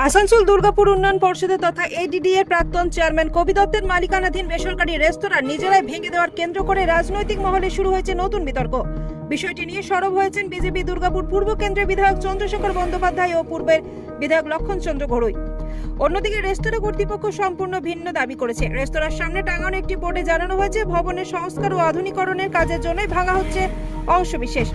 আসানসোল দুর্গাপুর উন্নয়ন পর্ষদের তথা এডিডি এর প্রাক্তন চেয়ারম্যান কবি দত্তের মালিকানাধীন বেসরকারি রেস্তোরাঁ নিজেরাই ভেঙে দেওয়ার কেন্দ্র করে রাজনৈতিক মহলে শুরু হয়েছে নতুন বিতর্ক। বিষয়টি নিয়ে সরব হয়েছেন বিজেপি দুর্গাপুর পূর্ব কেন্দ্রের বিধায়ক চন্দ্রশেখর বন্দ্যোপাধ্যায় ও পূর্বের বিধায়ক লক্ষণ চন্দ্র ঘড়ুই। অন্যদিকে রেস্তোরাঁ কর্তৃপক্ষ সম্পূর্ণ ভিন্ন দাবি করেছে। রেস্তোরাঁর সামনে টাঙানো একটি বোর্ডে জানানো হয়েছে ভবনের সংস্কার ও আধুনিকরণের কাজের জন্যই ভাঙা হচ্ছে অংশবিশেষ।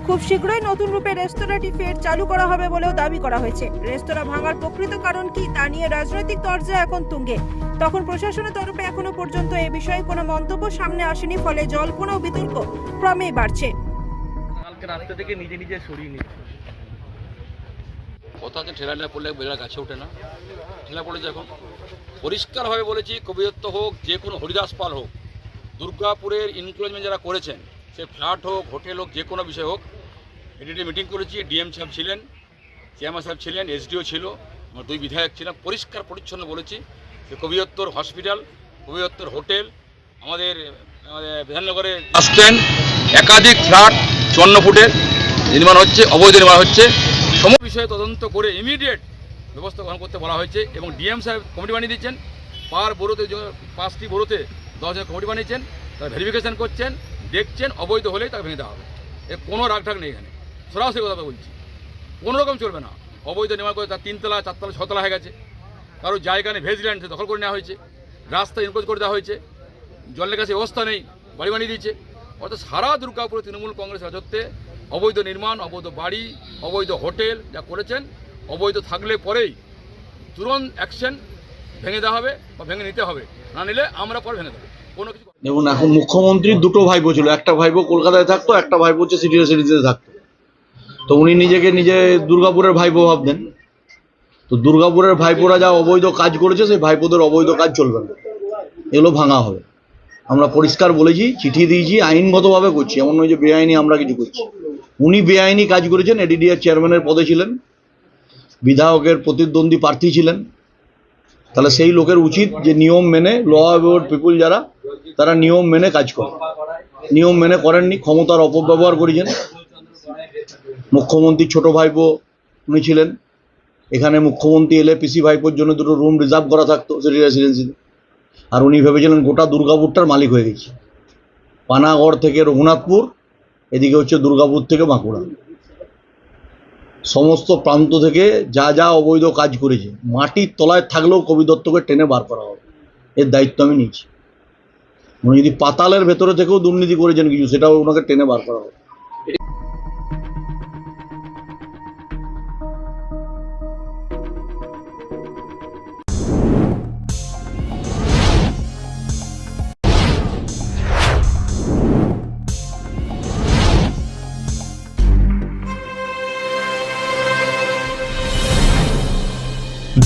খুব শীঘ্রই নতুন রূপে রেস্তোরাঁটি ফের চালু করা হবে বলেও দাবি করা হয়েছে। রেস্তোরাঁ ভাঙার প্রকৃত কারণ কি তা নিয়ে রাজনৈতিক তরজা এখন তুঙ্গে। তখন প্রশাসনের তরফে এখনো পর্যন্ত এ বিষয়ে কোনো মন্তব্য সামনে আসেনি, ফলে জল্পনা ও বিতর্ক ক্রমেই বাড়ছে। কালকে রাস্তা থেকে নিজে নিজে সরিয়ে নিচ্ছে। কোথাতে ঠেলা পড়লে বেলা গাছে ওঠে না, ঠেলা পড়েছে। এখন পরিষ্কারভাবে বলেছি, কবি দত্ত হোক, যে কোনো হরিদাস পাল হোক, দুর্গাপুরের ইনক্লোজমেন্ট যারা করেছেন, সে ফ্ল্যাট হোক, হোটেল হোক, যে কোনো বিষয় হোক, এডিডি মিটিং করেছি। ডিএম সাহেব ছিলেন, চেয়ারম্যান সাহেব ছিলেন, এসডিও ছিল, আমার দুই বিধায়ক ছিলাম। পরিষ্কার পরিচ্ছন্ন বলেছি যে কবি দত্তর হসপিটাল, কবি দত্তর হোটেল, আমাদের বিধাননগরে বাস স্ট্যান্ড, একাধিক ফ্ল্যাট 54 ফুটের নির্মাণ হচ্ছে, অবৈধ নির্মাণ হচ্ছে। সমস্ত বিষয়ে তদন্ত করে ইমিডিয়েট ব্যবস্থা গ্রহণ করতে বলা হয়েছে এবং ডিএম সাহেব কমিটি বানিয়ে দিচ্ছেন। পার বড়োতে 5টি বড়োতে 10 জন কমিটি বানিয়েছেন, তারা ভেরিফিকেশান করছেন, দেখছেন, অবৈধ হলেই তাকে ভেঙে দেওয়া হবে। এর কোনো রাগঢাক নেই। এখানে সরাসরি কথা বলছি, কোনো রকম চলবে না। অবৈধ নির্মাণ করে তার 3 তলা 4 তলা 6 তলা হয়ে গেছে। কারো জায়গা নেই, ভেজল্যান্ড দখল করে নেওয়া হয়েছে, রাস্তা ইনক্লোজ করে দেওয়া হয়েছে, জলের কাছে ব্যবস্থা নেই, বাড়ি বানিয়ে দিয়েছে। অর্থাৎ সারা দুর্গাপুরে তৃণমূল কংগ্রেস রাজত্বে অবৈধ নির্মাণ, অবৈধ বাড়ি, অবৈধ হোটেল যা করেছেন, অবৈধ থাকলে পরেই তুরন্ত অ্যাকশন, ভেঙে দেওয়া হবে বা ভেঙে নিতে হবে, না নিলে আমরা পরে ভেঙে দেবো। কোনো কিছু দেখুন, এখন মুখ্যমন্ত্রীর দুটো ভাইপো ছিল, একটা ভাইপো কলকাতায় থাকতো, একটা ভাইপো হচ্ছে সিটি রেসিডেন্সিতে থাকতো। তো উনি নিজেকে নিজে দুর্গাপুরের ভাইপো ভাবতেন। তো দুর্গাপুরের ভাইপোরা যা অবৈধ কাজ করেছে, সেই ভাইপোদের অবৈধ কাজ চলবে না, এগুলো ভাঙা হবে। আমরা পরিষ্কার বলেছি, চিঠি দিয়েছি, আইনগতভাবে করছি, এমন নয় যে বেআইনি আমরা কিছু করছি। উনি বেআইনি কাজ করেছেন, এডিডিআর চেয়ারম্যানের পদে ছিলেন, বিধায়কের প্রতিদ্বন্দ্বী প্রার্থী ছিলেন। তাহলে সেই লোকের উচিত যে নিয়ম মেনে, ল অ্যাবাউট পিপুল যারা, তারা নিয়ম মেনে কাজ করে। নিয়ম মেনে করেননি, ক্ষমতার অপব্যবহার করেছেন। মুখ্যমন্ত্রীর ছোট ভাইপো উনি ছিলেন, এখানে মুখ্যমন্ত্রী এলে পিসি ভাইপোর জন্য দুটো রুম রিজার্ভ করা থাকতো সিটি রেসিডেন্সিতে। আর উনি ভেবেছিলেন গোটা দুর্গাপুরটার মালিক হয়ে গেছে, পানাগড় থেকে রঘুনাথপুর, এদিকে হচ্ছে দুর্গাপুর থেকে বাঁকুড়া, সমস্ত প্রান্ত থেকে যা যা অবৈধ কাজ করেছে, মাটির তলায় থাকলেও কবি দত্তকে টেনে বার করা হবে, এর দায়িত্ব আমি নিচ্ছি। উনি যদি পাতালের ভেতরে থেকেও দুর্নীতি করেছেন কিছু, সেটাও ওনাকে টেনে বার করা হবে।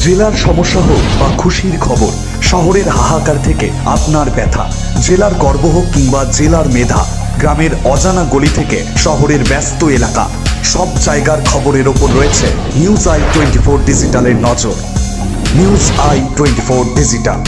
জেলার সমস্যা হোক বা খুশির খবর, শহরের হাহাকার থেকে আপনার ব্যথা, জেলার গর্ব হোক কিংবা জেলার মেধা, গ্রামের অজানা গলি থেকে শহরের ব্যস্ত এলাকা, সব জায়গার খবরের ওপর রয়েছে নিউজ আই 24 ডিজিটালের নজর। News I 24 digital.